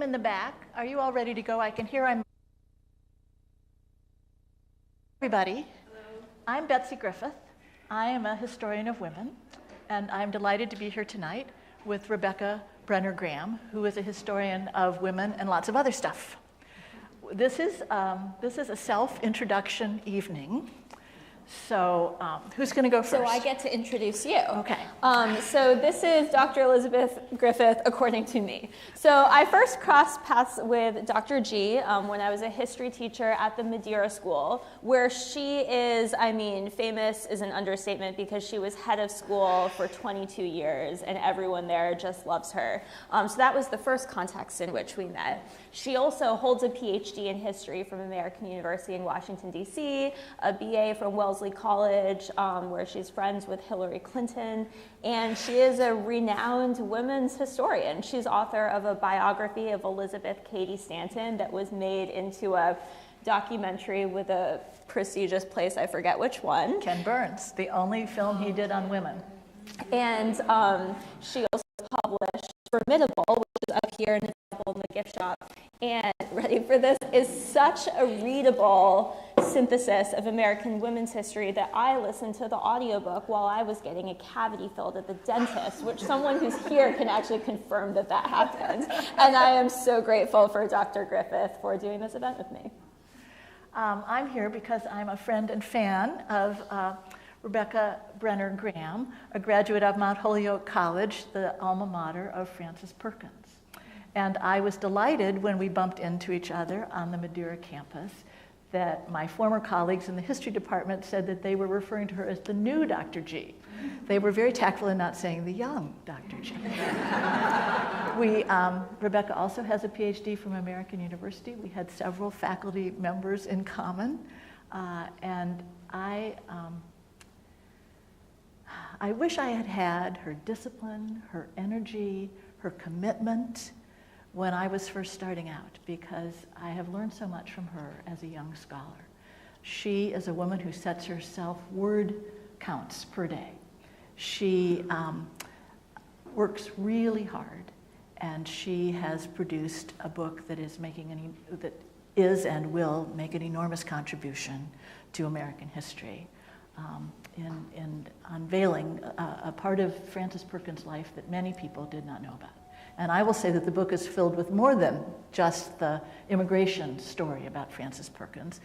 In the back, are you all ready to go? I can hear everybody. Hello. I'm Betsy Griffith. I am a historian of women, and I'm delighted to be here tonight with Rebecca Brenner Graham, who is a historian of women and lots of other stuff. This is a self-introduction evening. So who's going to go first? So I get to introduce you. Okay. So this is Dr. Elisabeth Griffith, according to me. So I first crossed paths with Dr. G when I was a history teacher at the Madeira School, where she is, famous is an understatement because she was head of school for 22 years and everyone there just loves her. So that was the first context in which we met. She also holds a PhD in history from American University in Washington, D.C., a BA from Wellesley College, where she's friends with Hillary Clinton, and she is a renowned women's historian. She's author of a biography of Elizabeth Cady Stanton that was made into a documentary with a prestigious place, I forget which one. Ken Burns, the only film he did on women. And she also published Formidable, which is up here and available in the gift shop. And ready for this, is such a readable synthesis of American women's history that I listened to the audiobook while I was getting a cavity filled at the dentist, which someone who's here can actually confirm that that happened. And I am so grateful for Dr. Griffith for doing this event with me. I'm here because I'm a friend and fan of Rebecca Brenner Graham, a graduate of Mount Holyoke College, the alma mater of Frances Perkins. And I was delighted when we bumped into each other on the Madeira campus that my former colleagues in the history department said that they were referring to her as the new Dr. G. They were very tactful in not saying the young Dr. G. Rebecca also has a PhD from American University. We had several faculty members in common. And I wish I had had her discipline, her energy, her commitment when I was first starting out, because I have learned so much from her as a young scholar. She is a woman who sets herself word counts per day. She works really hard, and she has produced a book that is and will make an enormous contribution to American history. In unveiling a part of Frances Perkins' life that many people did not know about. And I will say that the book is filled with more than just the immigration story about Frances Perkins.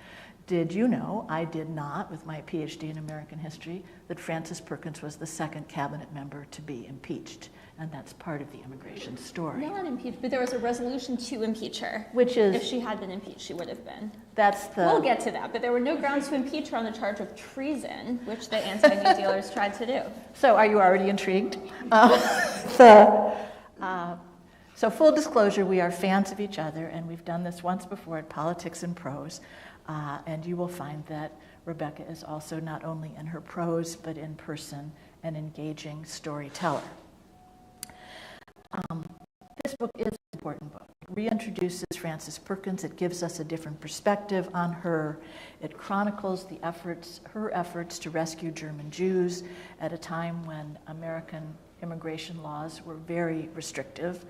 Did you know, I did not, with my PhD in American history, that Frances Perkins was the second cabinet member to be impeached? And that's part of the immigration story. Not impeached, but there was a resolution to impeach her. Which is... If she had been impeached, she would have been. That's the... We'll get to that, but there were no grounds to impeach her on the charge of treason, which the anti-New Dealers tried to do. So are you already intrigued? So full disclosure, we are fans of each other, and we've done this once before at Politics and Prose, and you will find that Rebecca is also not only in her prose, but in person, an engaging storyteller. This book is an important book. It reintroduces Frances Perkins. It gives us a different perspective on her. It chronicles her efforts to rescue German Jews at a time when American immigration laws were very restrictive.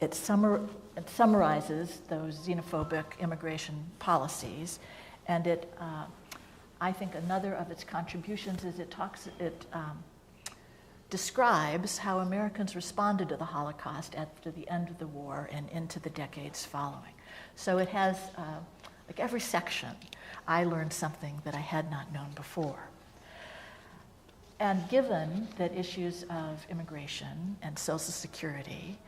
It summarizes those xenophobic immigration policies, and I think another of its contributions is it describes how Americans responded to the Holocaust after the end of the war and into the decades following. So it has, like every section, I learned something that I had not known before. And given that issues of immigration and Social Security,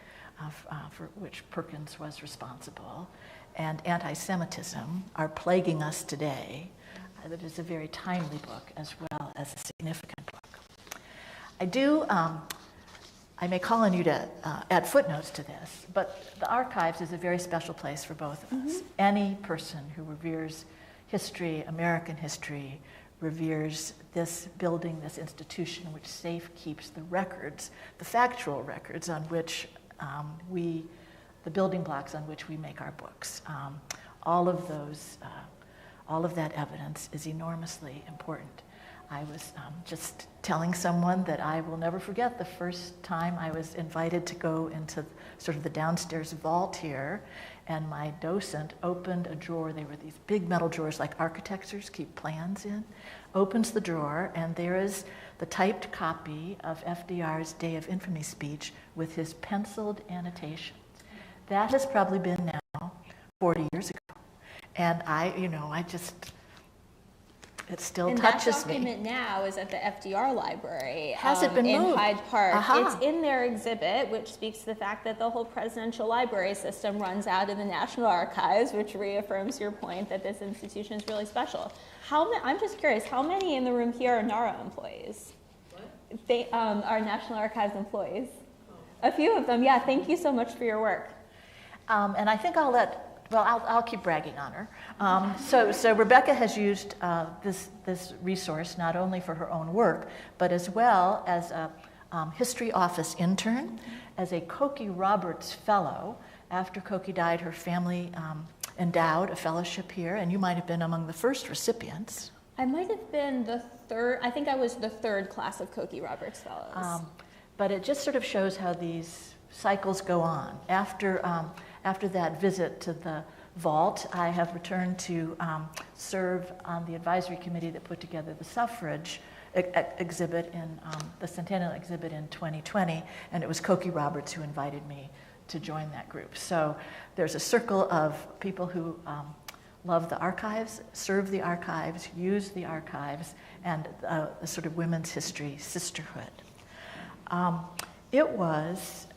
for which Perkins was responsible, and anti-Semitism are plaguing us today, that is a very timely book as well as a significant book. I may call on you to add footnotes to this, but the archives is a very special place for both of us. Any person who reveres history, American history, reveres this building, this institution, which safe keeps the records, the factual records on which the building blocks on which we make our books. All of that evidence is enormously important. I was just telling someone that I will never forget the first time I was invited to go into sort of the downstairs vault here, and my docent opened a drawer. They were these big metal drawers like architects keep plans in. Opens the drawer, and there is the typed copy of FDR's Day of Infamy speech with his penciled annotations. That has probably been now 40 years ago. And it still touches me. And that document now is at the FDR Library. Has it been moved? In Hyde Park. Aha. It's in their exhibit, which speaks to the fact that the whole presidential library system runs out of the National Archives, which reaffirms your point that this institution is really special. I'm just curious, how many in the room here are NARA employees? What? They are National Archives employees. Oh. A few of them, yeah. Thank you so much for your work. And I think I'll keep bragging on her. So Rebecca has used this resource not only for her own work, but as well as a history office intern, as a Cokie Roberts Fellow. After Cokie died, her family endowed a fellowship here, and you might have been among the first recipients. I might have been the third. I think I was the third class of Cokie Roberts Fellows. But it just sort of shows how these cycles go on. After that visit to the vault, I have returned to serve on the advisory committee that put together the suffrage exhibit in the Centennial exhibit in 2020, and it was Cokie Roberts who invited me to join that group. So there's a circle of people who love the archives, serve the archives, use the archives, and a sort of women's history sisterhood. It was,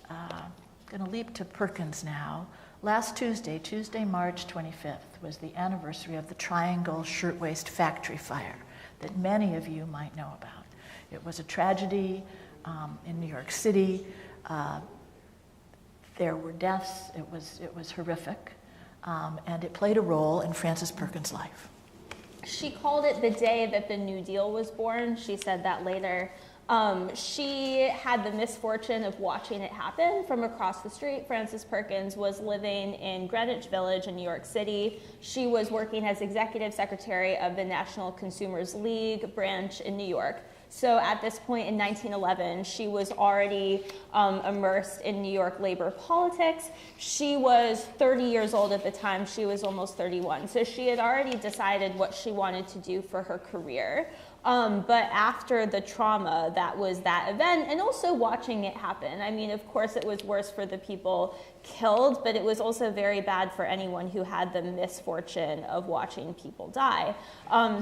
going to leap to Perkins now. Last Tuesday, March 25th, was the anniversary of the Triangle Shirtwaist Factory fire that many of you might know about. It was a tragedy in New York City. There were deaths. It was horrific, and it played a role in Frances Perkins' life. She called it the day that the New Deal was born. She said that later. She had the misfortune of watching it happen from across the street. Frances Perkins was living in Greenwich Village in New York City. She was working as executive secretary of the National Consumers League branch in New York. So at this point in 1911, she was already immersed in New York labor politics. She was 30 years old at the time. She was almost 31. So she had already decided what she wanted to do for her career. But after the trauma that was that event, and also watching it happen, I mean, of course it was worse for the people killed, but it was also very bad for anyone who had the misfortune of watching people die.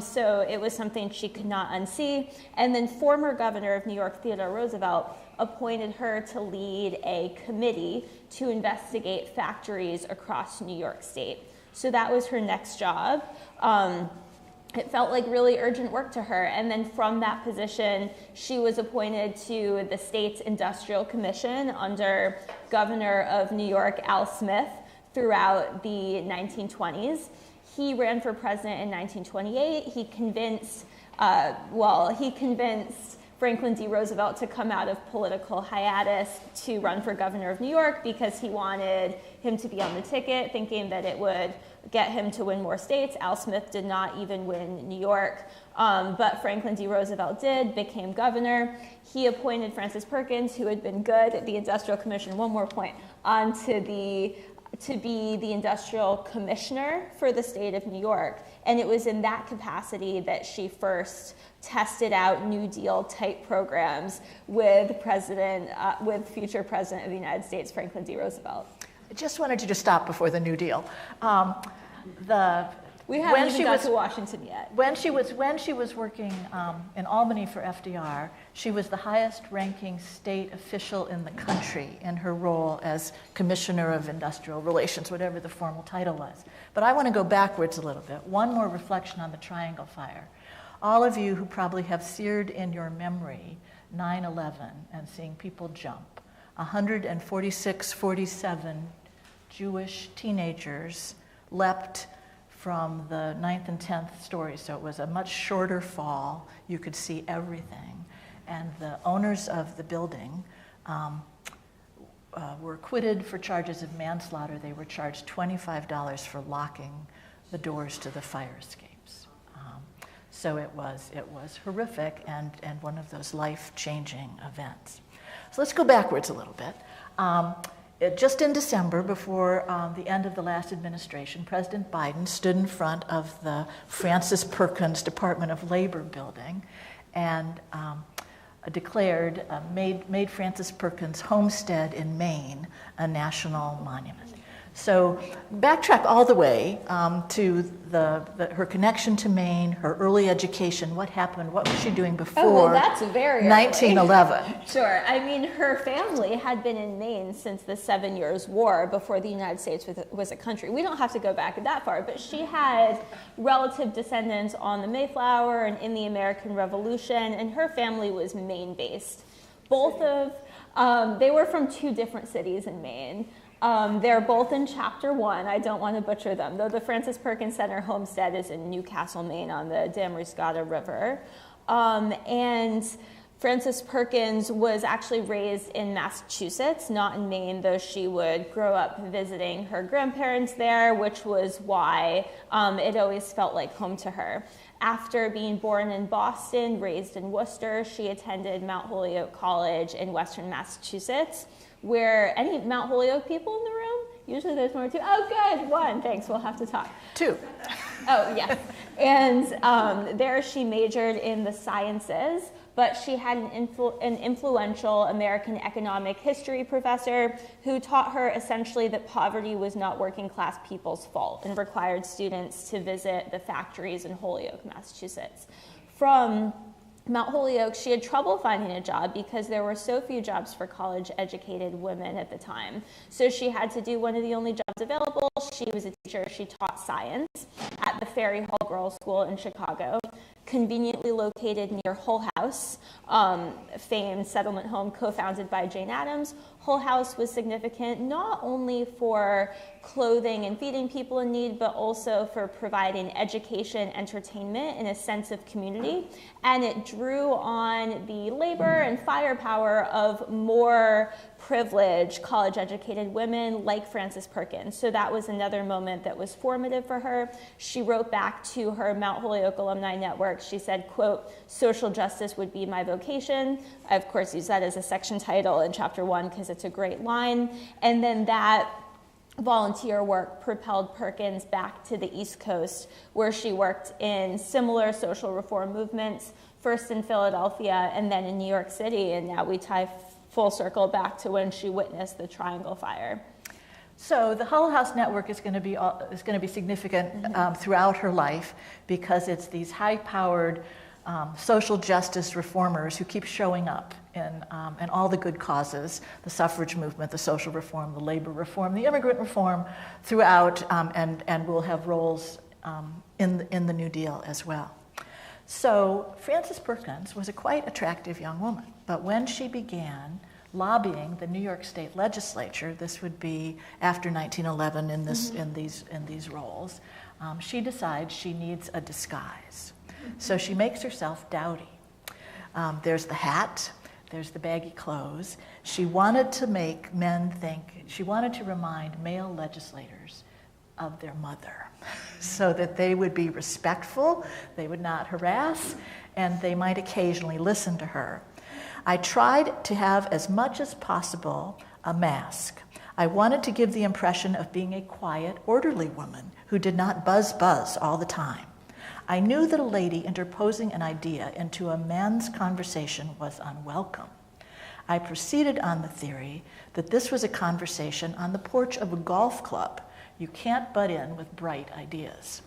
So it was something she could not unsee. And then former governor of New York, Theodore Roosevelt, appointed her to lead a committee to investigate factories across New York State. So that was her next job. It felt like really urgent work to her. And then from that position, she was appointed to the state's industrial commission under Governor of New York, Al Smith, throughout the 1920s. He ran for president in 1928. He convinced Franklin D. Roosevelt to come out of political hiatus to run for governor of New York because he wanted him to be on the ticket, thinking that it would get him to win more states. Al Smith did not even win New York, but Franklin D. Roosevelt did, became governor. He appointed Frances Perkins, who had been good at the Industrial Commission, one more point, to be the industrial commissioner for the state of New York. And it was in that capacity that she first tested out New Deal type programs with future president of the United States, Franklin D. Roosevelt. I just wanted you to stop before the New Deal. We haven't even got to Washington yet. When she was working in Albany for FDR, she was the highest-ranking state official in the country in her role as Commissioner of Industrial Relations, whatever the formal title was. But I want to go backwards a little bit. One more reflection on the Triangle Fire. All of you who probably have seared in your memory 9/11 and seeing people jump, 147 Jewish teenagers leapt from the 9th and 10th story, so it was a much shorter fall. You could see everything. And the owners of the building were acquitted for charges of manslaughter. They were charged $25 for locking the doors to the fire escapes. So it was horrific and one of those life-changing events. So let's go backwards a little bit. Just in December, before the end of the last administration, President Biden stood in front of the Frances Perkins Department of Labor building and declared, made Frances Perkins' homestead in Maine a national monument. So backtrack all the way to her connection to Maine, her early education, what happened, what was she doing before that's very 1911? Sure. I mean, her family had been in Maine since the 7 Years' War, before the United States was a country. We don't have to go back that far, but she had relative descendants on the Mayflower and in the American Revolution, and her family was Maine-based. They were from 2 different cities in Maine. They're both in Chapter 1. I don't want to butcher them, though the Frances Perkins Center homestead is in Newcastle, Maine, on the Damariscotta River. And Frances Perkins was actually raised in Massachusetts, not in Maine, though she would grow up visiting her grandparents there, which was why it always felt like home to her. After being born in Boston, raised in Worcester, she attended Mount Holyoke College in Western Massachusetts, where any Mount Holyoke people in the room? Usually there's 1 or 2. Oh, good, 1. Thanks, we'll have to talk. 2. Oh, yes. And there she majored in the sciences, but she had an influential American economic history professor who taught her essentially that poverty was not working class people's fault and required students to visit the factories in Holyoke, Massachusetts. From Mount Holyoke, she had trouble finding a job because there were so few jobs for college-educated women at the time. So she had to do one of the only jobs available. She was a teacher. She taught science at the Ferry Hall Girls' School in Chicago, conveniently located near Hull House, famed settlement home co-founded by Jane Addams. Hull House was significant not only for clothing and feeding people in need, but also for providing education, entertainment, and a sense of community. And it drew on the labor and firepower of more privileged college-educated women like Frances Perkins. So that was another moment that was formative for her. She wrote back to her Mount Holyoke Alumni Network. She said, quote, "Social justice would be my vocation." I, of course, use that as a section title in Chapter 1 because it's a great line. And then that volunteer work propelled Perkins back to the East Coast, where she worked in similar social reform movements, first in Philadelphia and then in New York City. And now we tie full circle back to when she witnessed the Triangle Fire. So the Hull House Network is going to be significant throughout her life because it's these high-powered social justice reformers who keep showing up in all the good causes, the suffrage movement, the social reform, the labor reform, the immigrant reform throughout, and will have roles in the New Deal as well. So Frances Perkins was a quite attractive young woman, but when she began lobbying the New York State Legislature, this would be after 1911 in these roles, she decides she needs a disguise. So she makes herself dowdy. There's the hat, there's the baggy clothes. She wanted to make men think, she wanted to remind male legislators of their mother so that they would be respectful, they would not harass, and they might occasionally listen to her. I tried to have as much as possible a mask. I wanted to give the impression of being a quiet, orderly woman who did not buzz all the time. I knew that a lady interposing an idea into a man's conversation was unwelcome. I proceeded on the theory that this was a conversation on the porch of a golf club. You can't butt in with bright ideas.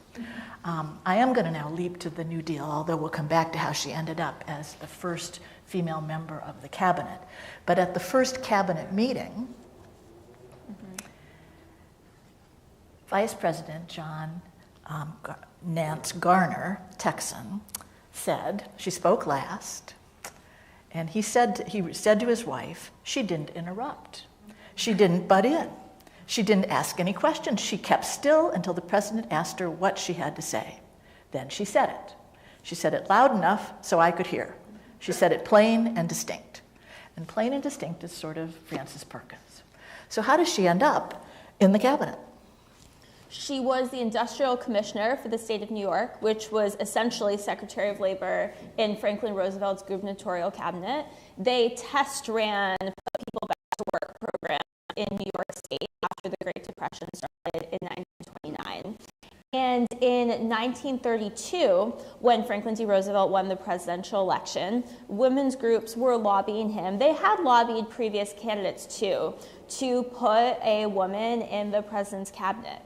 I am going to now leap to the New Deal, although we'll come back to how she ended up as the first female member of the cabinet. But at the first cabinet meeting, Vice President John Nance Garner, Texan, said, she spoke last, and he said to his wife, she didn't interrupt. She didn't butt in. She didn't ask any questions. She kept still until the president asked her what she had to say. Then she said it. She said it loud enough so I could hear. She said it plain and distinct. And plain and distinct is sort of Frances Perkins. So how does she end up in the cabinet? She was the industrial commissioner for the state of New York, which was essentially Secretary of Labor in Franklin Roosevelt's gubernatorial cabinet. They test ran Put People Back to Work program in New York State after the Great Depression started in 1929. And in 1932, when Franklin D. Roosevelt won the presidential election, women's groups were lobbying him. They had lobbied previous candidates too, to put a woman in the president's cabinet.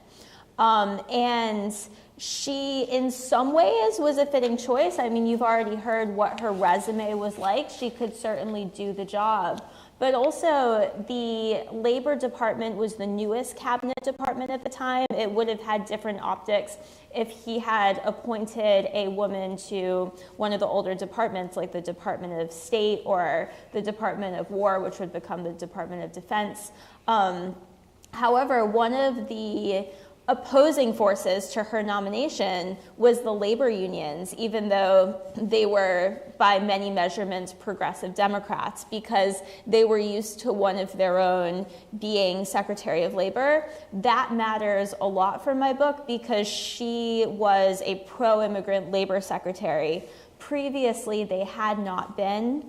And she, in some ways, was a fitting choice. I mean, you've already heard what her resume was like. She could certainly do the job. But also, the Labor Department was the newest cabinet department at the time. It would have had different optics if he had appointed a woman to one of the older departments, like the Department of State or the Department of War, which would become the Department of Defense. However, one of the opposing forces to her nomination was the labor unions, even though they were, by many measurements, progressive Democrats, because they were used to one of their own being Secretary of Labor. That matters a lot for my book because she was a pro-immigrant labor secretary. Previously, they had not been.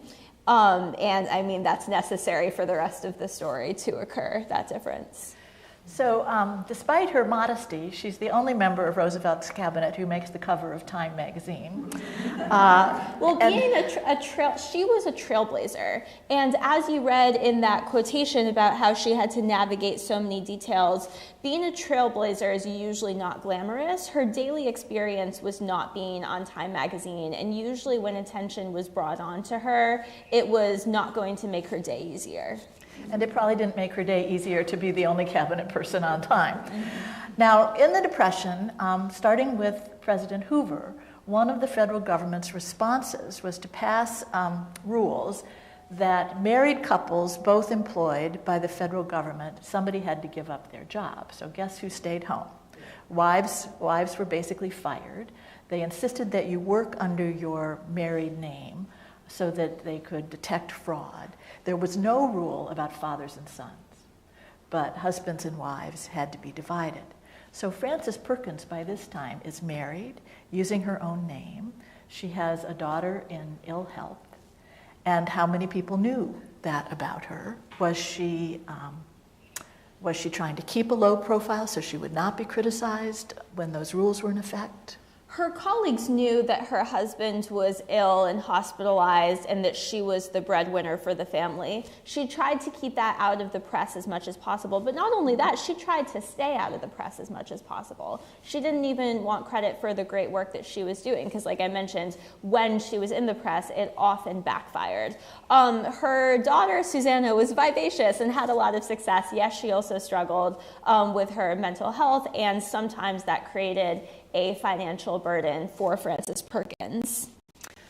And I mean, that's necessary for the rest of the story to occur, that difference. So despite her modesty, she's the only member of Roosevelt's cabinet who makes the cover of Time magazine. Being she was a trailblazer. And as you read in that quotation about how she had to navigate so many details, being a trailblazer is usually not glamorous. Her daily experience was not being on Time magazine. And usually when attention was brought on to her, it was not going to make her day easier. And it probably didn't make her day easier to be the only cabinet person on time. Now, in the Depression, starting with President Hoover, one of the federal government's responses was to pass rules that married couples, both employed by the federal government, somebody had to give up their job. So guess who stayed home? Wives were basically fired. They insisted that you work under your married name so that they could detect fraud. There was no rule about fathers and sons, but husbands and wives had to be divided. So Frances Perkins, by this time, is married, using her own name. She has a daughter in ill health. And how many people knew that about her? Was she trying to keep a low profile so she would not be criticized when those rules were in effect? Her colleagues knew that her husband was ill and hospitalized and that she was the breadwinner for the family. She tried to keep that out of the press as much as possible, but not only that, she tried to stay out of the press as much as possible. She didn't even want credit for the great work that she was doing, because like I mentioned, when she was in the press, it often backfired. Her daughter, Susanna, was vivacious and had a lot of success. Yes, she also struggled with her mental health, and sometimes that created a financial burden for Frances Perkins.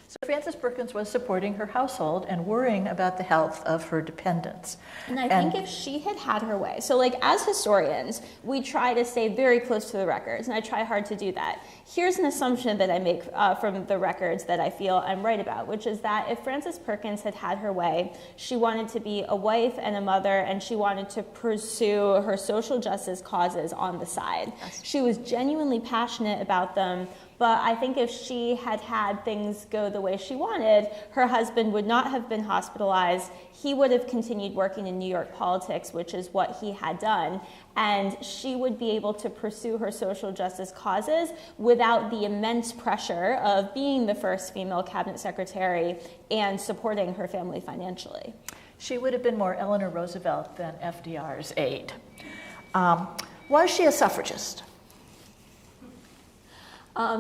So Frances Perkins was supporting her household and worrying about the health of her dependents. And I think if she had had her way, so like as historians, we try to stay very close to the records, and I try hard to do that. Here's an assumption that I make from the records that I feel I'm right about, which is that if Frances Perkins had had her way, she wanted to be a wife and a mother, and she wanted to pursue her social justice causes on the side. Yes. She was genuinely passionate about them. But I think if she had had things go the way she wanted, her husband would not have been hospitalized. He would have continued working in New York politics, which is what he had done. And she would be able to pursue her social justice causes without the immense pressure of being the first female cabinet secretary and supporting her family financially. She would have been more Eleanor Roosevelt than FDR's aide. Was she a suffragist?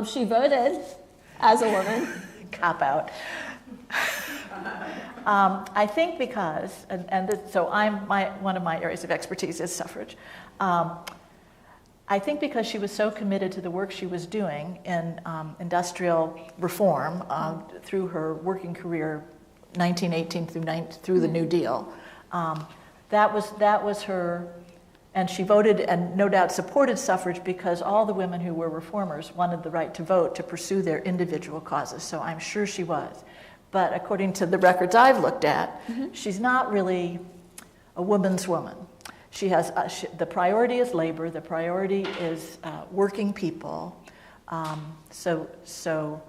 She voted as a woman. Cop out. I think because, so one of my areas of expertise is suffrage. I think because she was so committed to the work she was doing in industrial reform through her working career, 1918 through the New Deal, that was her. And she voted and no doubt supported suffrage because all the women who were reformers wanted the right to vote to pursue their individual causes. So I'm sure she was. But according to the records I've looked at, she's not really a woman's woman. She has, the priority is labor, the priority is working people. So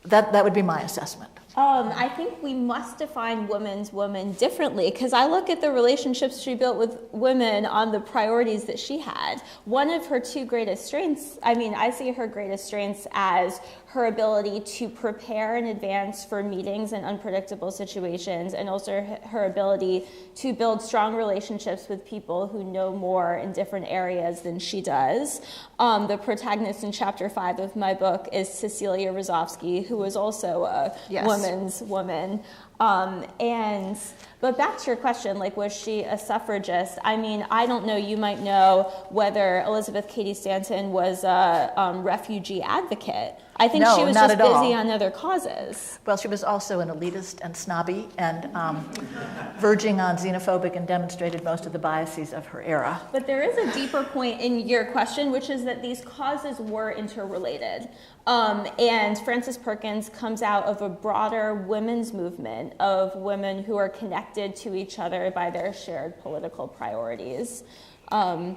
that would be my assessment. I think we must define woman's woman differently, because I look at the relationships she built with women on the priorities that she had. One of her two greatest strengths, I see her greatest strengths as her ability to prepare in advance for meetings and unpredictable situations, and also her ability to build strong relationships with people who know more in different areas than she does. The protagonist in chapter 5 of my book is Cecilia Rozovsky, who was also a woman's woman. But back to your question, was she a suffragist? I don't know, you might know whether Elizabeth Cady Stanton was a refugee advocate. I think she was just busy on other causes. Well, she was also an elitist and snobby and verging on xenophobic, and demonstrated most of the biases of her era. But there is a deeper point in your question, which is that these causes were interrelated. And Frances Perkins comes out of a broader women's movement of women who are connected to each other by their shared political priorities. They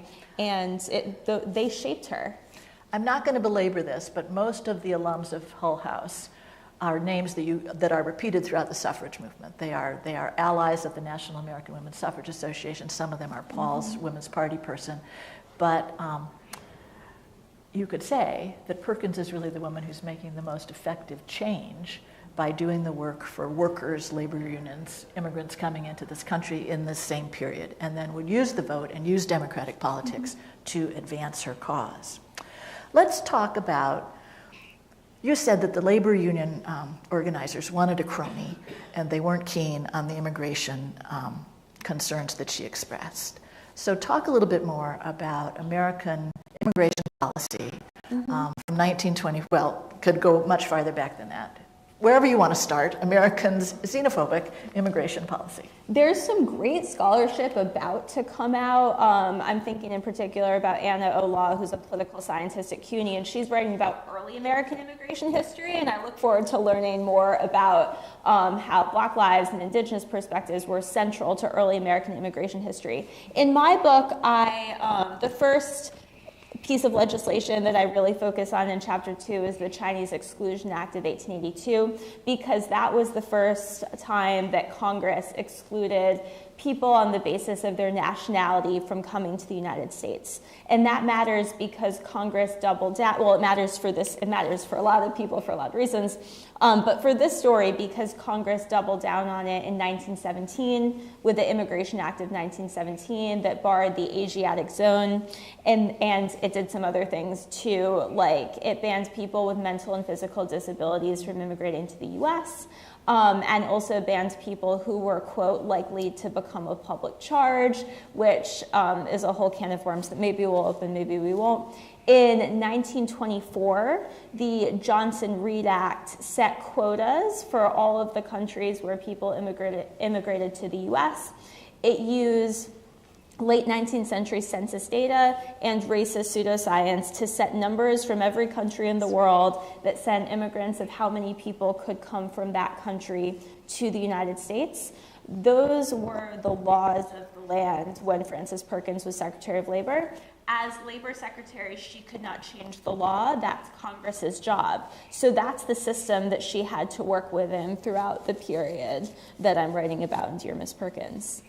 shaped her. I'm not going to belabor this, but most of the alums of Hull House are names that are repeated throughout the suffrage movement. They are allies of the National American Women's Suffrage Association. Some of them are Paul's Women's Party person. But you could say that Perkins is really the woman who's making the most effective change by doing the work for workers, labor unions, immigrants coming into this country in this same period, and then would use the vote and use democratic politics to advance her cause. Let's talk about, you said that the labor union organizers wanted a crony, and they weren't keen on the immigration concerns that she expressed. So talk a little bit more about American immigration policy from 1920, could go much farther back than that. Wherever you want to start, Americans' xenophobic immigration policy. There's some great scholarship about to come out. I'm thinking in particular about Anna Olaw, who's a political scientist at CUNY, and she's writing about early American immigration history, and I look forward to learning more about how Black lives and Indigenous perspectives were central to early American immigration history. In my book, the first piece of legislation that I really focus on in chapter 2 is the Chinese Exclusion Act of 1882, because that was the first time that Congress excluded people on the basis of their nationality from coming to the United States. And that matters because Congress doubled down. Well, it matters for a lot of people for a lot of reasons. But for this story, because Congress doubled down on it in 1917 with the Immigration Act of 1917 that barred the Asiatic zone, and it did some other things too, like it banned people with mental and physical disabilities from immigrating to the U.S., and also banned people who were, quote, likely to become a public charge, which is a whole can of worms that maybe we'll open, maybe we won't. In 1924, the Johnson-Reed Act set quotas for all of the countries where people immigrated to the U.S. It used late 19th century census data and racist pseudoscience to set numbers from every country in the world that sent immigrants of how many people could come from that country to the United States. Those were the laws of the land when Frances Perkins was Secretary of Labor. As Labor Secretary, she could not change the law. That's Congress's job. So that's the system that she had to work within throughout the period that I'm writing about in Dear Miss Perkins.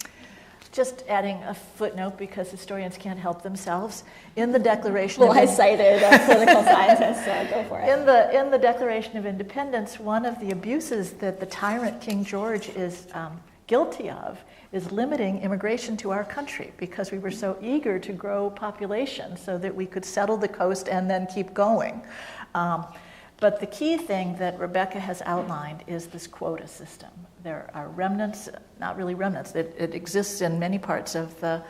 Just adding a footnote, because historians can't help themselves. In the Declaration I cited a political scientist, so go for it. In the Declaration of Independence, one of the abuses that the tyrant King George is guilty of is limiting immigration to our country, because we were so eager to grow population so that we could settle the coast and then keep going. But the key thing that Rebecca has outlined is this quota system. There are remnants, not really remnants, it exists in many parts of the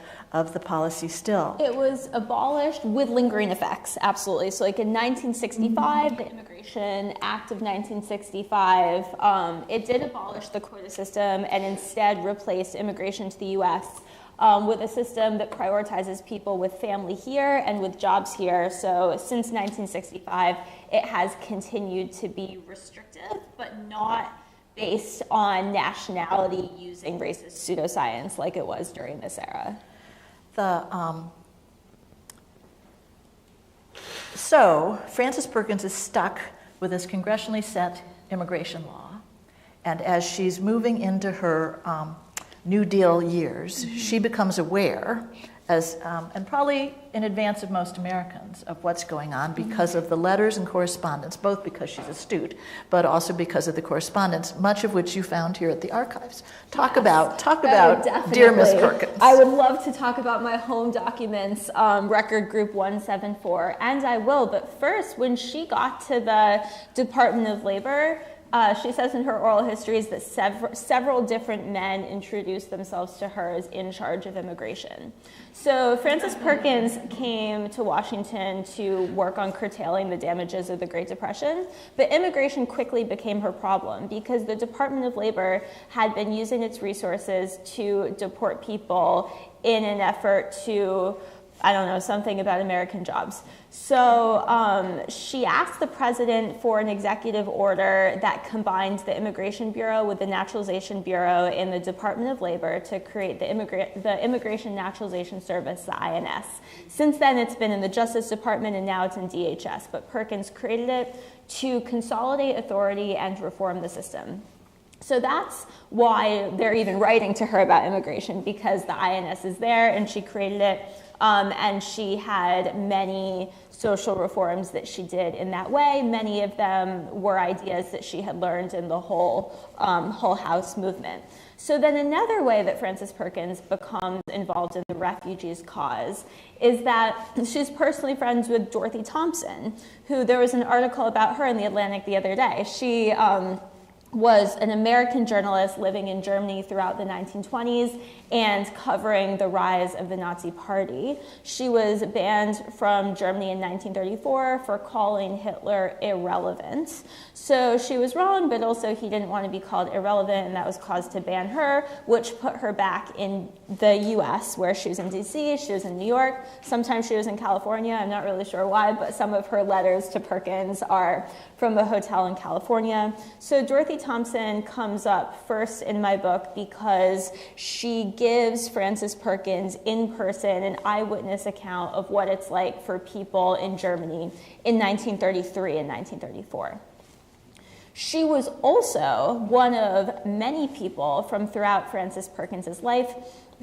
policy still. It was abolished with lingering effects, absolutely. So like in 1965, the Immigration Act of 1965, it did abolish the quota system and instead replaced immigration to the U.S. With a system that prioritizes people with family here and with jobs here. So since 1965, it has continued to be restrictive, but not based on nationality using racist pseudoscience like it was during this era. So Frances Perkins is stuck with this congressionally set immigration law, and as she's moving into her New Deal years, she becomes aware, and probably in advance of most Americans, of what's going on because of the letters and correspondence, both because she's astute, but also because of the correspondence, much of which you found here at the archives. Talk about dear Miss Perkins. I would love to talk about my home documents, record group 174, and I will, but first, when she got to the Department of Labor, she says in her oral histories that several different men introduced themselves to her as in charge of immigration. So Frances Perkins came to Washington to work on curtailing the damages of the Great Depression, but immigration quickly became her problem because the Department of Labor had been using its resources to deport people in an effort to, I don't know, something about American jobs. So she asked the president for an executive order that combined the Immigration Bureau with the Naturalization Bureau in the Department of Labor to create the Immigration Naturalization Service, the INS. Since then, it's been in the Justice Department, and now it's in DHS. But Perkins created it to consolidate authority and reform the system. So that's why they're even writing to her about immigration, because the INS is there and she created it. And she had many social reforms that she did in that way. Many of them were ideas that she had learned in the whole house movement. So then another way that Frances Perkins becomes involved in the refugees' cause is that she's personally friends with Dorothy Thompson, who there was an article about her in The Atlantic the other day. She was an American journalist living in Germany throughout the 1920s and covering the rise of the Nazi Party. She was banned from Germany in 1934 for calling Hitler irrelevant. So she was wrong, but also he didn't want to be called irrelevant, and that was cause to ban her, which put her back in the US, where she was in DC, she was in New York, sometimes she was in California. I'm not really sure why, but some of her letters to Perkins are from a hotel in California. So Dorothy Thompson comes up first in my book because she gives Frances Perkins in person an eyewitness account of what it's like for people in Germany in 1933 and 1934. She was also one of many people from throughout Frances Perkins's life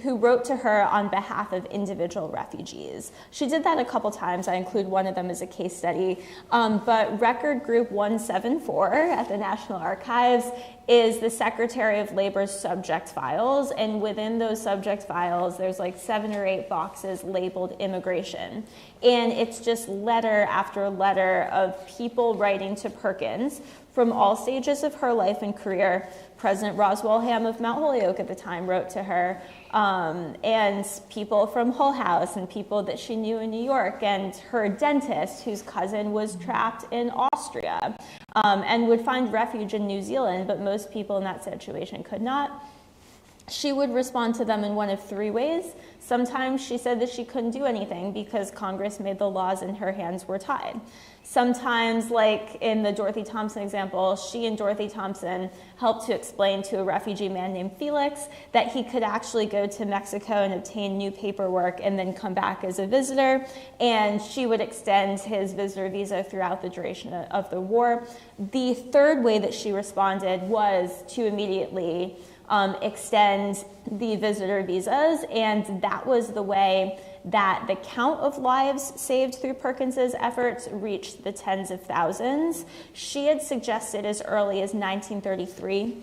who wrote to her on behalf of individual refugees. She did that a couple times. I include one of them as a case study. But Record Group 174 at the National Archives is the Secretary of Labor's subject files, and within those subject files, there's like 7 or 8 boxes labeled immigration. And it's just letter after letter of people writing to Perkins from all stages of her life and career. President Roswell Ham of Mount Holyoke at the time wrote to her, and people from Hull House and people that she knew in New York, and her dentist whose cousin was trapped in Austria and would find refuge in New Zealand, but most people in that situation could not. She would respond to them in one of 3 ways. Sometimes she said that she couldn't do anything because Congress made the laws and her hands were tied. Sometimes, like in the Dorothy Thompson example, she and Dorothy Thompson helped to explain to a refugee man named Felix that he could actually go to Mexico and obtain new paperwork and then come back as a visitor, and she would extend his visitor visa throughout the duration of the war. The 3rd way that she responded was to immediately extend the visitor visas, and that was the way that the count of lives saved through Perkins's efforts reached the tens of thousands. She had suggested as early as 1933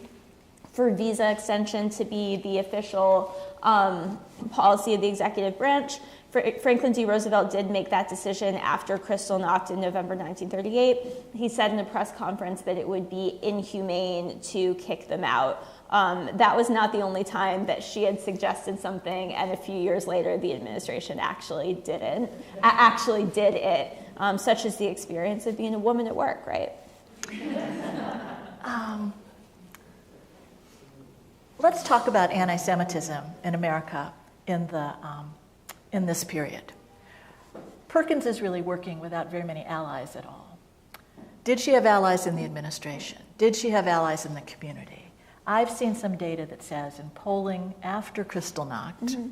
for visa extension to be the official policy of the executive branch. Franklin D. Roosevelt did make that decision after Kristallnacht in November 1938. He said in a press conference that it would be inhumane to kick them out. That was not the only time that she had suggested something, and a few years later, the administration actually did it, such as the experience of being a woman at work, right? Let's talk about anti-Semitism in America in this period. Perkins is really working without very many allies at all. Did she have allies in the administration? Did she have allies in the community? I've seen some data that says in polling after Kristallnacht,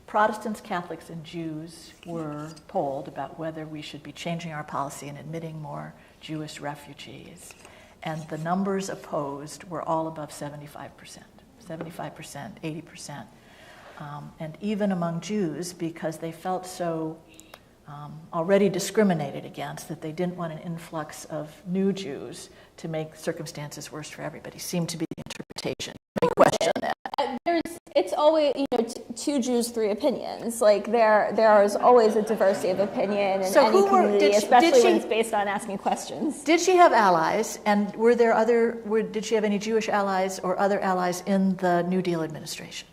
Protestants, Catholics, and Jews were polled about whether we should be changing our policy and admitting more Jewish refugees. And the numbers opposed were all above 75%, 80%. And even among Jews, because they felt so already discriminated against that they didn't want an influx of new Jews to make circumstances worse for everybody, seemed to be the interpretation. I question that. It's always, two Jews, three opinions. Like there is always a diversity of opinion in any community, especially when it's based on asking questions. Did she have allies, and did she have any Jewish allies or other allies in the New Deal administration?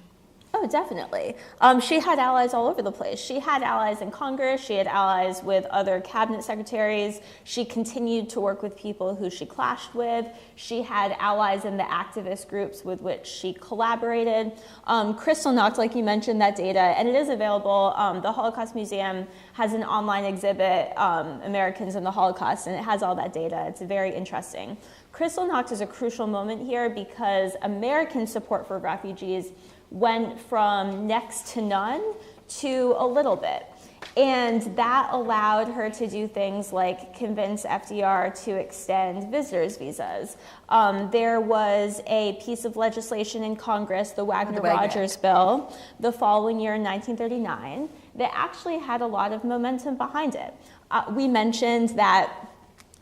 Oh, definitely. She had allies all over the place. She had allies in Congress. She had allies with other cabinet secretaries. She continued to work with people who she clashed with. She had allies in the activist groups with which she collaborated. Kristallnacht, like you mentioned, that data, and it is available. The Holocaust Museum has an online exhibit, Americans in the Holocaust, and it has all that data. It's very interesting. Kristallnacht is a crucial moment here because American support for refugees went from next to none to a little bit. And that allowed her to do things like convince FDR to extend visitors' visas. There was a piece of legislation in Congress, the Wagner-Rogers bill, the following year in 1939, that actually had a lot of momentum behind it. We mentioned that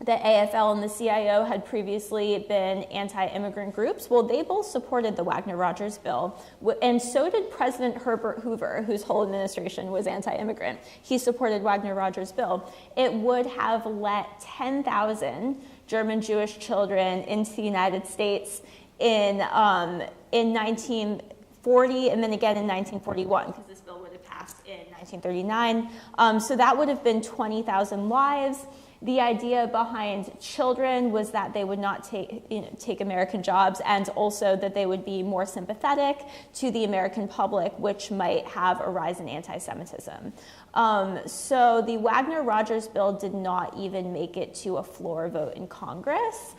the AFL and the CIO had previously been anti-immigrant groups. Well, they both supported the Wagner-Rogers bill, and so did President Herbert Hoover, whose whole administration was anti-immigrant. He supported Wagner-Rogers bill. It would have let 10,000 German Jewish children into the United States in 1940 and then again in 1941, because this bill would have passed in 1939. So that would have been 20,000 lives. The idea behind children was that they would not take American jobs, and also that they would be more sympathetic to the American public, which might have a rise in anti-Semitism. So the Wagner-Rogers bill did not even make it to a floor vote in Congress,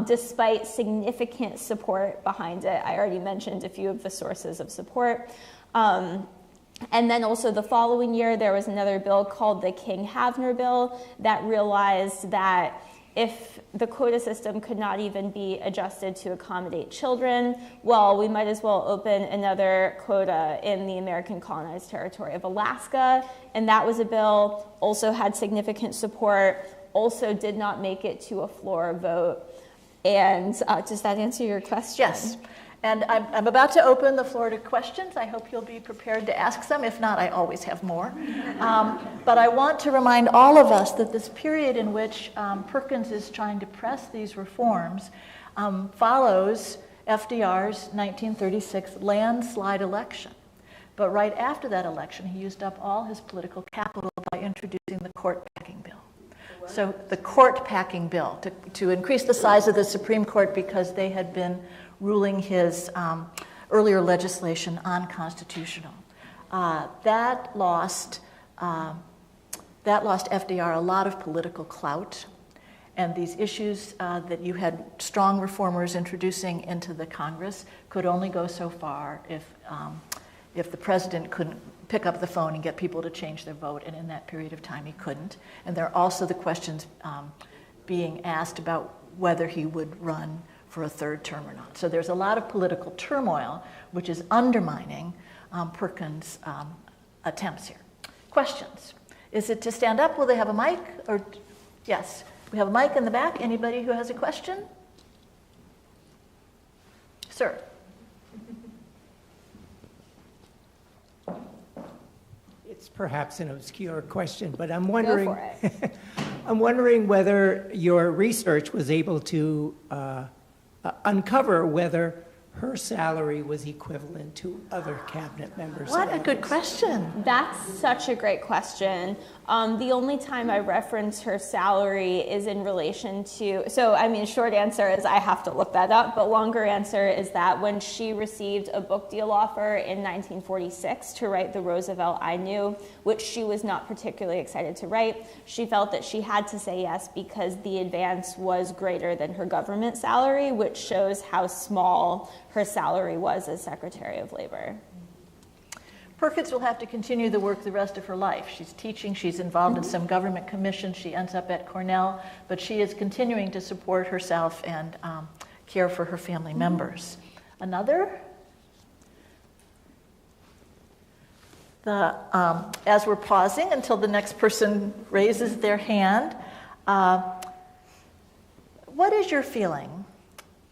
despite significant support behind it. I already mentioned a few of the sources of support. And then also the following year, there was another bill called the King-Havner bill that realized that if the quota system could not even be adjusted to accommodate children, well, we might as well open another quota in the American colonized territory of Alaska. And that was a bill, also had significant support, also did not make it to a floor vote. And does that answer your question? Yes. And I'm about to open the floor to questions. I hope you'll be prepared to ask some. If not, I always have more. But I want to remind all of us that this period in which Perkins is trying to press these reforms follows FDR's 1936 landslide election. But right after that election, he used up all his political capital by introducing the court packing bill. So the court packing bill to increase the size of the Supreme Court because they had been ruling his earlier legislation unconstitutional. That lost FDR a lot of political clout, and these issues that you had strong reformers introducing into the Congress could only go so far if the president couldn't pick up the phone and get people to change their vote, and in that period of time he couldn't. And there are also the questions being asked about whether he would run for a third term or not. So there's a lot of political turmoil which is undermining Perkins' attempts here. Questions? Is it to stand up? Will they have a mic? Or yes, we have a mic in the back. Anybody who has a question? Sir. It's perhaps an obscure question, but I'm wondering, Go for it. I'm wondering whether your research was able to uncover whether her salary was equivalent to other cabinet members. What a good question. That's such a great question. The only time I reference her salary is in relation to, short answer is I have to look that up, but longer answer is that when she received a book deal offer in 1946 to write The Roosevelt I Knew, which she was not particularly excited to write, she felt that she had to say yes because the advance was greater than her government salary, which shows how small her salary was as Secretary of Labor. Perkins will have to continue the work the rest of her life. She's teaching, she's involved in some government commissions, she ends up at Cornell, but she is continuing to support herself and care for her family members. Another? As we're pausing until the next person raises their hand, what is your feeling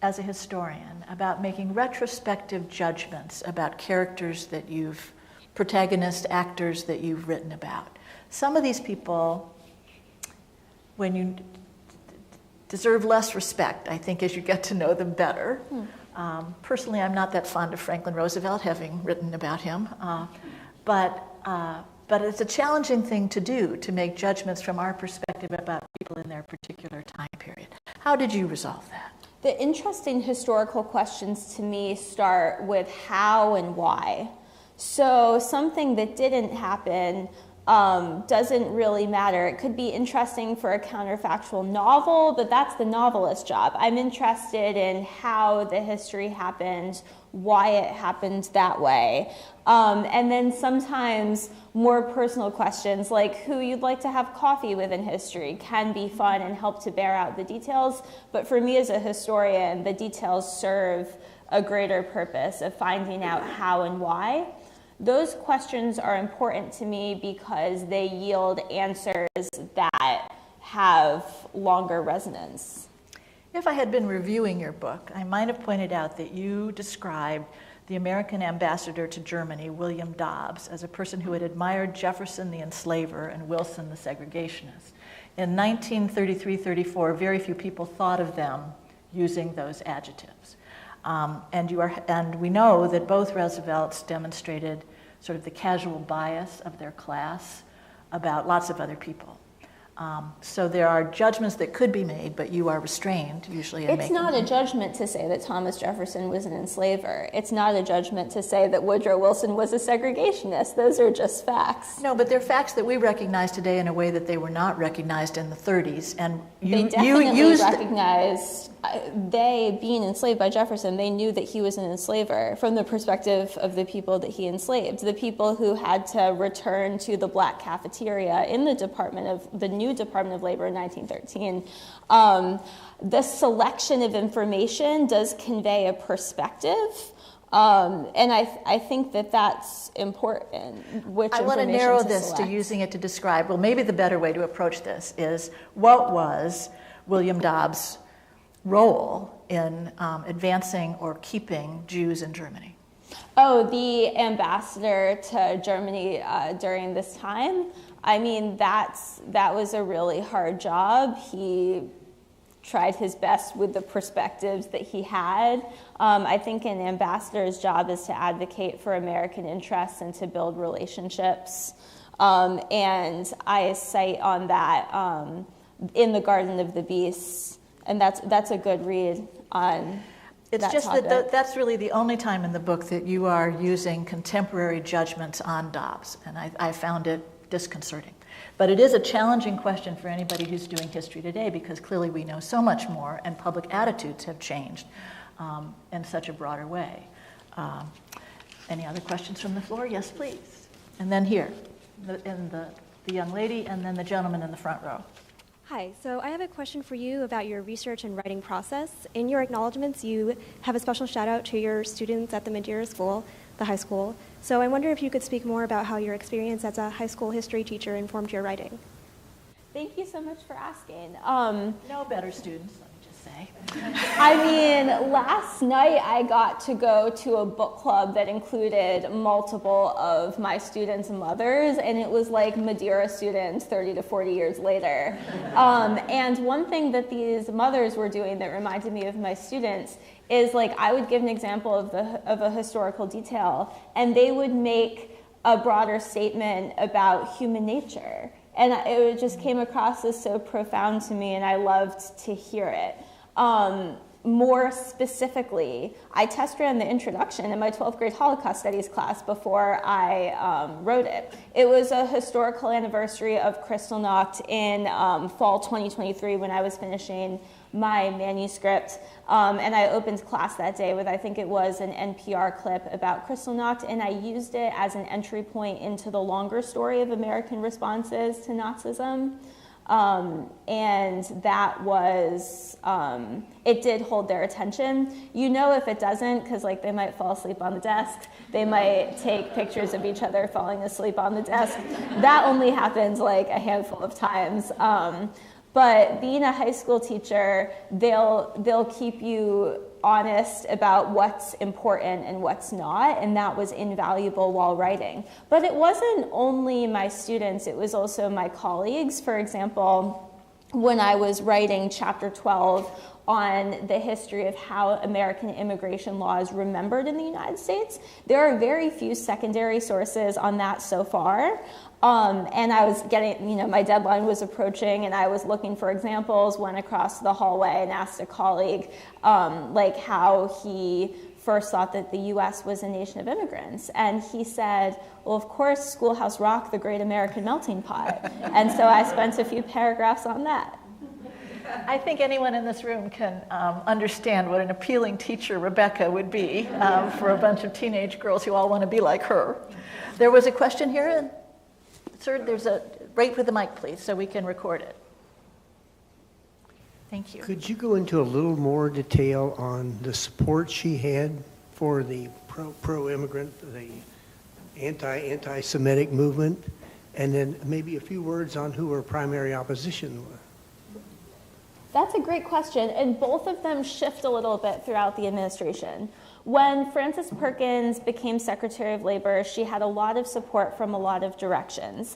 as a historian about making retrospective judgments about characters that protagonists, actors that you've written about? Some of these people, when you deserve less respect, I think, as you get to know them better. Personally, I'm not that fond of Franklin Roosevelt, having written about him. But it's a challenging thing to do, to make judgments from our perspective about people in their particular time period. How did you resolve that? The interesting historical questions to me start with how and why. So something that didn't happen doesn't really matter. It could be interesting for a counterfactual novel, but that's the novelist's job. I'm interested in how the history happened, why it happened that way. And then sometimes more personal questions like who you'd like to have coffee with in history can be fun and help to bear out the details. But for me as a historian, the details serve a greater purpose of finding out how and why. Those questions are important to me because they yield answers that have longer resonance. If I had been reviewing your book, I might have pointed out that you described the American ambassador to Germany, William Dobbs, as a person who had admired Jefferson the enslaver and Wilson the segregationist. In 1933-34, very few people thought of them using those adjectives. And we know that both Roosevelts demonstrated sort of the casual bias of their class about lots of other people. So there are judgments that could be made, but you are restrained usually in It's making not them. a judgment to say that Thomas Jefferson was an enslaver. It's not a judgment to say that Woodrow Wilson was a segregationist. Those are just facts. No, but they're facts that we recognize today in a way that they were not recognized in the 30s. And They definitely recognized, they being enslaved by Jefferson, they knew that he was an enslaver from the perspective of the people that he enslaved, the people who had to return to the black cafeteria in the new Department of Labor in 1913. The selection of information does convey a perspective. And I think that that's important. I want to narrow this to using it to describe, well, maybe the better way to approach this is what was William Dobbs' role in advancing or keeping Jews in Germany? Oh, the ambassador to Germany during this time? I mean, that was a really hard job. He tried his best with the perspectives that he had. I think an ambassador's job is to advocate for American interests and to build relationships. And I cite on that in The Garden of the Beasts, and that's a good read on It's that just topic. that's really the only time in the book that you are using contemporary judgments on Dobbs, and I found it disconcerting. But it is a challenging question for anybody who's doing history today because clearly we know so much more and public attitudes have changed in such a broader way. Any other questions from the floor? Yes, please. And then here, the young lady, and then the gentleman in the front row. Hi, so I have a question for you about your research and writing process. In your acknowledgments, you have a special shout out to your students at the Madeira School, the high school. So I wonder if you could speak more about how your experience as a high school history teacher informed your writing. Thank you so much for asking. No better students, let me just say. I mean, last night I got to go to a book club that included multiple of my students' mothers, and it was like Madeira students 30 to 40 years later. And one thing that these mothers were doing that reminded me of my students is like I would give an example of a historical detail, and they would make a broader statement about human nature. And it just came across as so profound to me, and I loved to hear it. more specifically, I test ran the introduction in my 12th grade Holocaust Studies class before I wrote it. It was a historical anniversary of Kristallnacht in fall 2023 when I was finishing my manuscript, and I opened class that day with, I think it was an NPR clip about Kristallnacht, and I used it as an entry point into the longer story of American responses to Nazism. And that was, it did hold their attention. You know if it doesn't, because like they might fall asleep on the desk. They might take pictures of each other falling asleep on the desk. That only happens like a handful of times. But being a high school teacher, they'll keep you honest about what's important and what's not, and that was invaluable while writing. But it wasn't only my students, it was also my colleagues. For example, when I was writing chapter 12 on the history of how American immigration law is remembered in the United States, there are very few secondary sources on that so far. And I was getting, my deadline was approaching, and I was looking for examples, went across the hallway and asked a colleague, like how he first thought that the U.S. was a nation of immigrants. And he said, well, of course, Schoolhouse Rock, the great American melting pot. And so I spent a few paragraphs on that. I think anyone in this room can understand what an appealing teacher Rebecca would be for a bunch of teenage girls who all want to be like her. There was a question here. Sir, there's right with the mic, please, so we can record it. Thank you. Could you go into a little more detail on the support she had for the pro-immigrant, the anti-Semitic movement, and then maybe a few words on who her primary opposition was? That's a great question, and both of them shift a little bit throughout the administration. When Frances Perkins became Secretary of Labor, she had a lot of support from a lot of directions.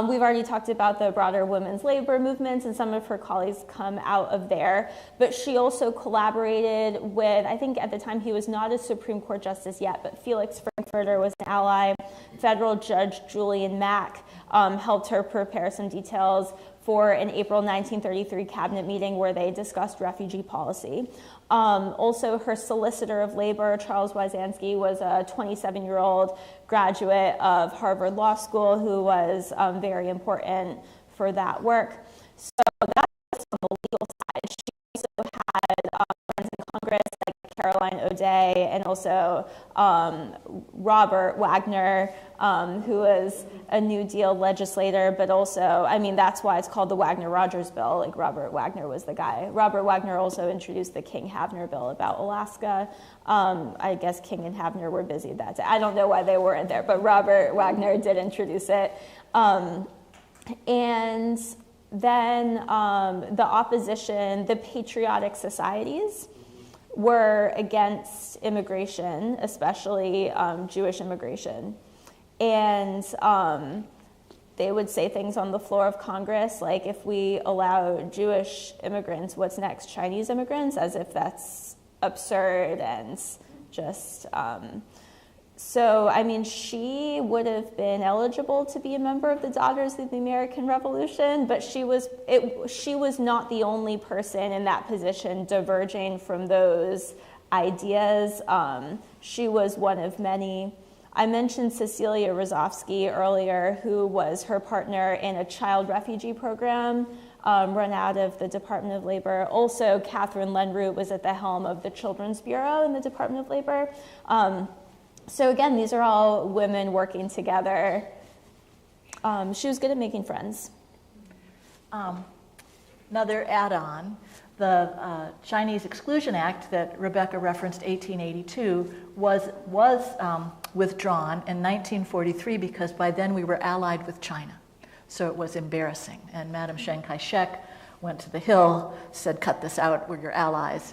We've already talked about the broader women's labor movement, and some of her colleagues come out of there. But she also collaborated with, I think at the time he was not a Supreme Court justice yet, but Felix Frankfurter was an ally. Federal Judge Julian Mack helped her prepare some details for an April 1933 cabinet meeting where they discussed refugee policy. Also, her solicitor of labor, Charles Wyzanski, was a 27-year-old graduate of Harvard Law School who was very important for that work. So that's on the legal side. She also had friends in Congress like Caroline O'Day and also Robert Wagner, who was a New Deal legislator, but also, that's why it's called the Wagner-Rogers Bill. Like, Robert Wagner was the guy. Robert Wagner also introduced the King-Havner Bill about Alaska. I guess King and Havner were busy that day. I don't know why they weren't there, but Robert Wagner did introduce it. And then the opposition, the patriotic societies, were against immigration, especially Jewish immigration. And they would say things on the floor of Congress, like, if we allow Jewish immigrants, what's next? Chinese immigrants? As if that's absurd and just... So, she would have been eligible to be a member of the Daughters of the American Revolution, but she was not the only person in that position diverging from those ideas. She was one of many. I mentioned Cecilia Rozovsky earlier, who was her partner in a child refugee program run out of the Department of Labor. Also, Catherine Lenroot was at the helm of the Children's Bureau in the Department of Labor. So again, these are all women working together. She was good at making friends. Another add-on, the Chinese Exclusion Act that Rebecca referenced, 1882, was withdrawn in 1943 because by then we were allied with China. So it was embarrassing. And Madam Chiang Kai-shek went to the Hill, said, cut this out, we're your allies.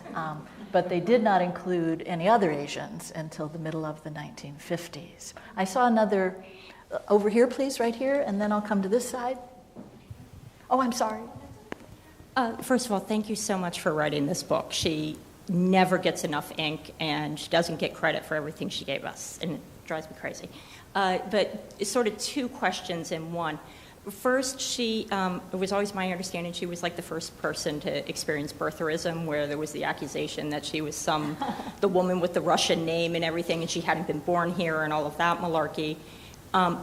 But they did not include any other Asians until the middle of the 1950s. I saw another, over here please, right here, and then I'll come to this side. Oh, I'm sorry. First of all, thank you so much for writing this book. She never gets enough ink, and she doesn't get credit for everything she gave us, and it drives me crazy. But it's sort of two questions in one. First, it was always my understanding she was like the first person to experience birtherism, where there was the accusation that she was the woman with the Russian name and everything, and she hadn't been born here and all of that malarkey.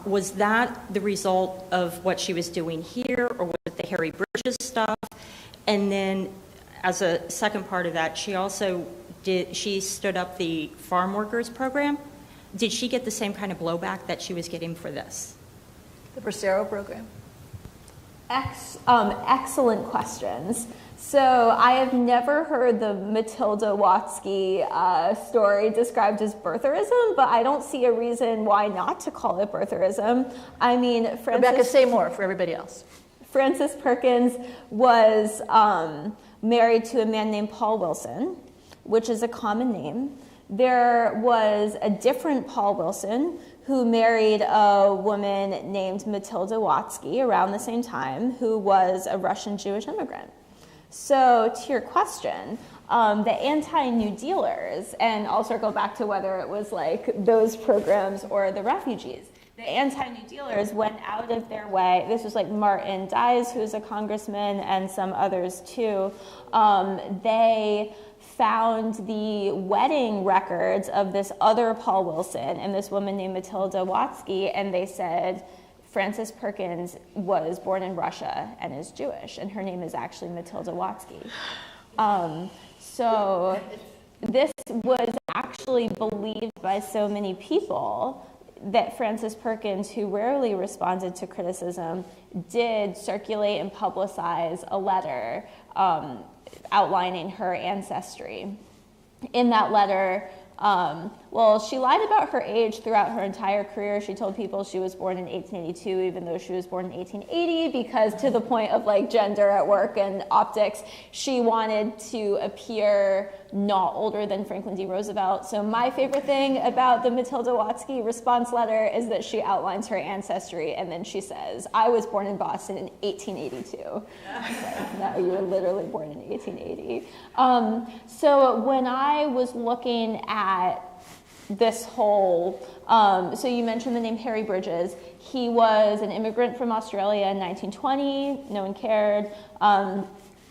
Was that the result of what she was doing here, or was it the Harry Bridges stuff? And then, as a second part of that, she stood up the farm workers program. Did she get the same kind of blowback that she was getting for this? The Bracero program. Excellent questions. So I have never heard the Matilda Watsky story described as birtherism, but I don't see a reason why not to call it birtherism. I mean, Rebecca, say more for everybody else. Frances Perkins was married to a man named Paul Wilson, which is a common name. There was a different Paul Wilson who married a woman named Matilda Watsky around the same time, who was a Russian Jewish immigrant. So to your question, the anti-New Dealers, and I'll circle back to whether it was like those programs or the refugees, the anti-New Dealers went out of their way. This was like Martin Dies, who's a congressman, and some others too. They found the wedding records of this other Paul Wilson and this woman named Matilda Watsky, and they said Frances Perkins was born in Russia and is Jewish, and her name is actually Matilda Watsky. So this was actually believed by so many people that Frances Perkins, who rarely responded to criticism, did circulate and publicize a letter outlining her ancestry. In that letter, she lied about her age throughout her entire career. She told people she was born in 1882, even though she was born in 1880, because to the point of like gender at work and optics, she wanted to appear not older than Franklin D. Roosevelt. So my favorite thing about the Matilda Watsky response letter is that she outlines her ancestry, and then she says, I was born in Boston in 1882. So, no, you were literally born in 1880. So when I was looking at this whole, so you mentioned the name Harry Bridges. He was an immigrant from Australia in 1920. No one cared.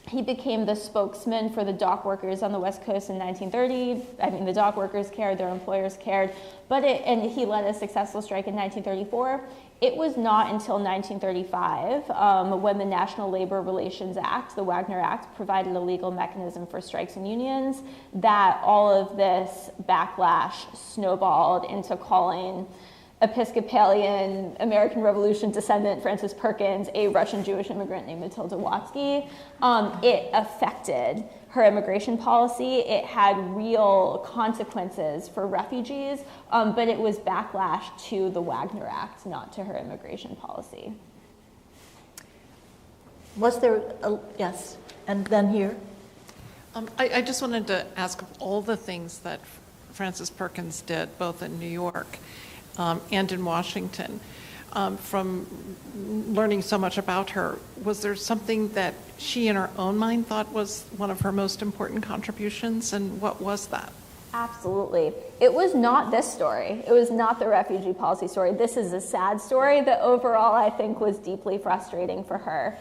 He became the spokesman for the dock workers on the West Coast in 1930. I mean, the dock workers cared, their employers cared, and he led a successful strike in 1934. It was not until 1935 when the National Labor Relations Act, the Wagner Act, provided a legal mechanism for strikes and unions, that all of this backlash snowballed into calling Episcopalian American Revolution descendant Frances Perkins a Russian Jewish immigrant named Matilda Watsky. It affected her immigration policy. It had real consequences for refugees, but it was backlash to the Wagner Act, not to her immigration policy. Was there yes, and then here? I just wanted to ask, of all the things that Frances Perkins did, both in New York and in Washington, from learning so much about her, was there something that she in her own mind thought was one of her most important contributions, and what was that? Absolutely. It was not this story. It was not the refugee policy story. This is a sad story that overall I think was deeply frustrating for her.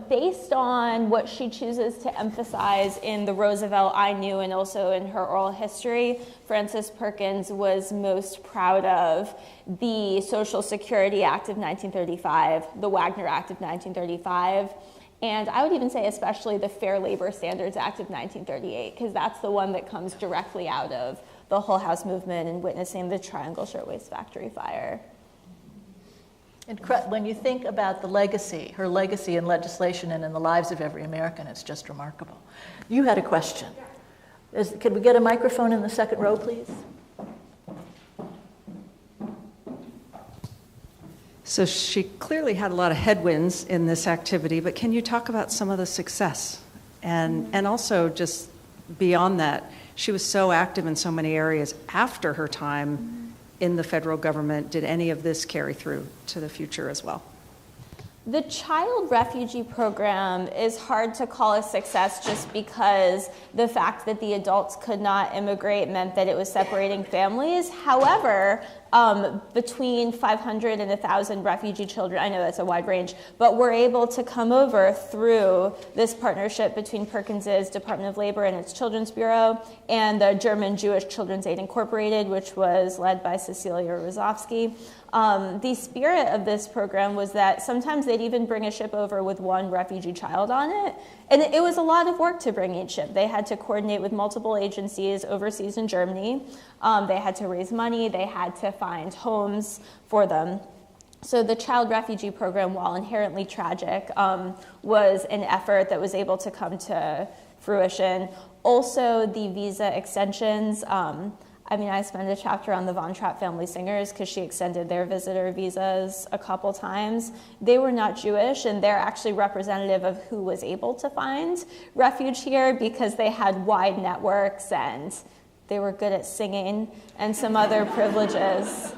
Based on what she chooses to emphasize in the Roosevelt I Knew and also in her oral history, Frances Perkins was most proud of the Social Security Act of 1935, the Wagner Act of 1935, and I would even say especially the Fair Labor Standards Act of 1938, because that's the one that comes directly out of the Hull House movement and witnessing the Triangle Shirtwaist Factory fire. And when you think about the legacy, her legacy in legislation and in the lives of every American, it's just remarkable. You had a question. Could we get a microphone in the second row, please? So she clearly had a lot of headwinds in this activity, but can you talk about some of the success? And also just beyond that, she was so active in so many areas after her time in the federal government. Did any of this carry through to the future as well? The child refugee program is hard to call a success just because the fact that the adults could not immigrate meant that it was separating families. However, between 500 and 1,000 refugee children, I know that's a wide range, but were able to come over through this partnership between Perkins's Department of Labor and its Children's Bureau and the German Jewish Children's Aid Incorporated, which was led by Cecilia Rozovsky. The spirit of this program was that sometimes they'd even bring a ship over with one refugee child on it. And it was a lot of work to bring each ship. They had to coordinate with multiple agencies overseas in Germany. They had to raise money. They had to find homes for them. So the child refugee program, while inherently tragic, was an effort that was able to come to fruition. Also, the visa extensions. I spent a chapter on the Von Trapp family singers because she extended their visitor visas a couple times. They were not Jewish, and they're actually representative of who was able to find refuge here because they had wide networks and they were good at singing and some other privileges.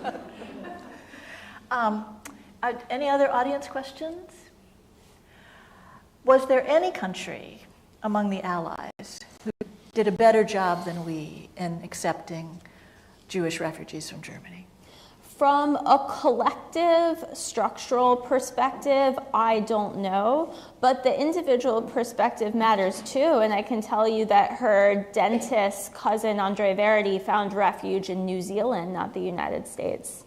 Any other audience questions? Was there any country among the Allies who did a better job than we in accepting Jewish refugees from Germany? From a collective structural perspective, I don't know, but the individual perspective matters too, and I can tell you that her dentist cousin, Andre Verity, found refuge in New Zealand, not the United States.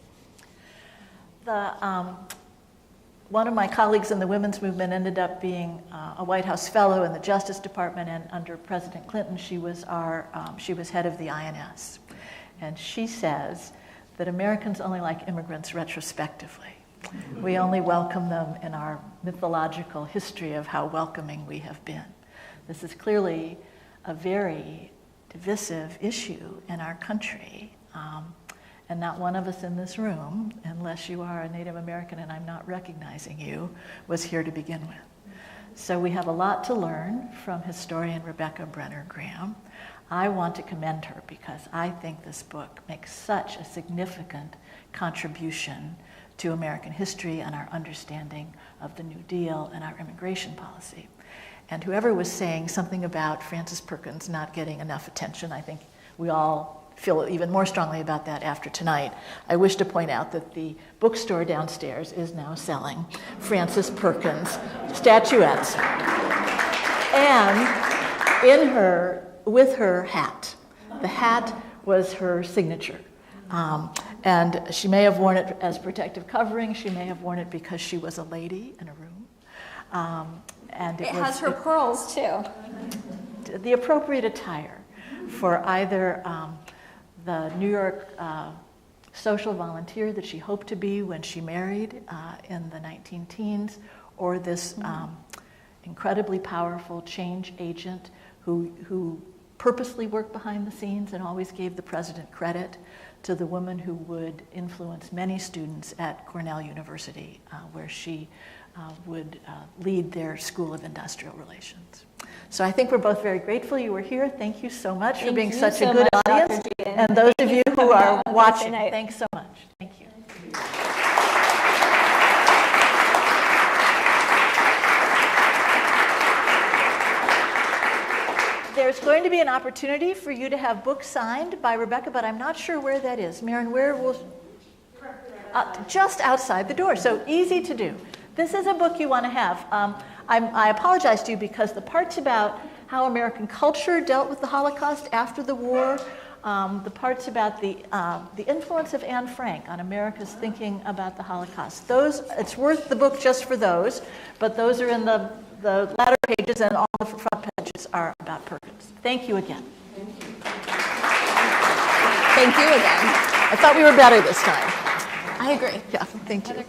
One of my colleagues in the women's movement ended up being a White House fellow in the Justice Department, and under President Clinton, she was head of the INS. And she says that Americans only like immigrants retrospectively. We only welcome them in our mythological history of how welcoming we have been. This is clearly a very divisive issue in our country. And not one of us in this room, unless you are a Native American and I'm not recognizing you, was here to begin with. So we have a lot to learn from historian Rebecca Brenner Graham. I want to commend her because I think this book makes such a significant contribution to American history and our understanding of the New Deal and our immigration policy. And whoever was saying something about Frances Perkins not getting enough attention, I think we all feel even more strongly about that after tonight. I wish to point out that the bookstore downstairs is now selling Frances Perkins statuettes. And with her hat. The hat was her signature. And she may have worn it as protective covering. She may have worn it because she was a lady in a room. And it has her pearls too. The appropriate attire for either the New York social volunteer that she hoped to be when she married in the 19-teens, or this incredibly powerful change agent who purposely worked behind the scenes and always gave the president credit, to the woman who would influence many students at Cornell University, where she would lead their School of Industrial Relations. So I think we're both very grateful you were here. Thank you so much for being such a good audience. And those of you who are watching, thanks so much. Thank you. There's going to be an opportunity for you to have books signed by Rebecca, but I'm not sure where that is. Maren, where will... just outside the door, so easy to do. This is a book you want to have. I apologize to you because the parts about how American culture dealt with the Holocaust after the war, the parts about the influence of Anne Frank on America's thinking about the Holocaust, those, it's worth the book just for those, but those are in the latter pages, and all the front pages are about Perkins. Thank you again. Thank you again. I thought we were better this time. I agree. Yeah, thank you.